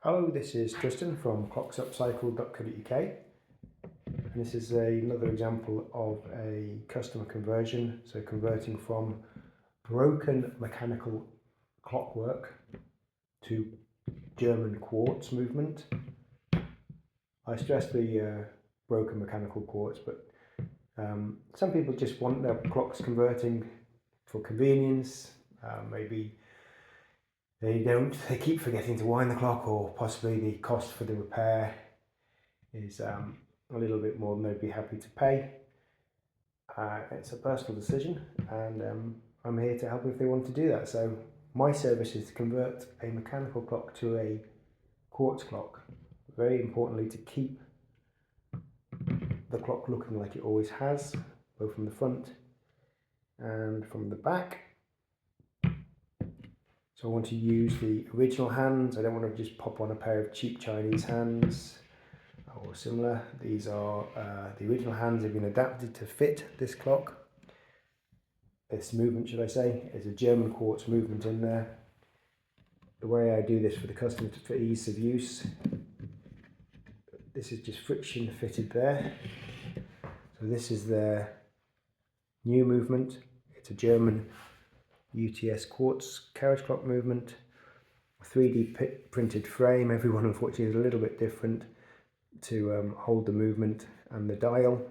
Hello, this is Tristan from clocksupcycle.co.uk, and this is another example of a customer conversion, so converting from broken mechanical clockwork to German quartz movement. I stress the broken mechanical quartz, but some people just want their clocks converting for convenience. Maybe they keep forgetting to wind the clock, or possibly the cost for the repair is a little bit more than they'd be happy to pay. It's a personal decision, and I'm here to help if they want to do that. So my service is to convert a mechanical clock to a quartz clock. Very importantly, to keep the clock looking like it always has, both from the front and from the back. So I want to use the original hands. I don't want to just pop on a pair of cheap Chinese hands or similar. These are the original hands have been adapted to fit this clock. This movement, should I say, is a German quartz movement in there. The way I do this for the customer for ease of use, this is just friction fitted there. So this is their new movement. It's a German UTS quartz carriage clock movement, 3D printed frame. Everyone unfortunately is a little bit different to hold the movement and the dial.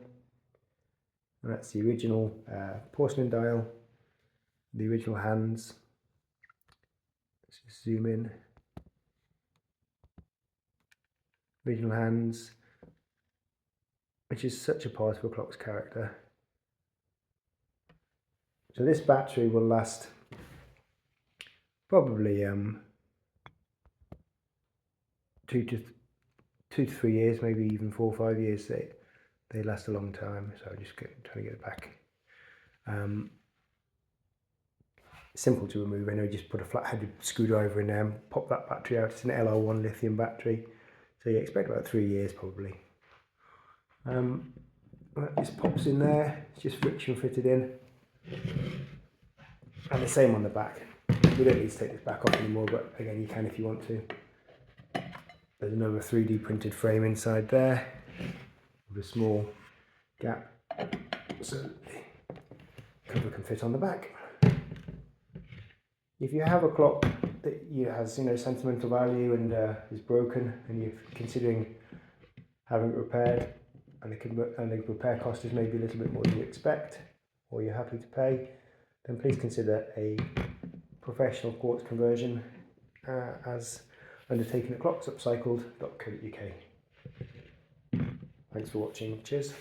And that's the original porcelain dial, the original hands. Let's just zoom in. Original hands, which is such a part of a clock's character. So this battery will last probably 2 to 3 years, maybe even 4 or 5 years. They last a long time. So I'm just trying to get it back. Simple to remove. I know, just put a flat-headed screwdriver in there and pop that battery out. It's an LR1 lithium battery, so you expect about 3 years probably. That just pops in there. It's just friction fitted in. And the same on the back. We don't need to take this back off anymore, but again, you can if you want to. There's another 3D printed frame inside there with a small gap, so the cover can fit on the back. If you have a clock that has sentimental value and is broken, and you're considering having it repaired, and the repair cost is maybe a little bit more than you expect, or you're happy to pay, then please consider a professional quartz conversion as undertaken at clocksupcycled.co.uk. Thanks for watching. Cheers.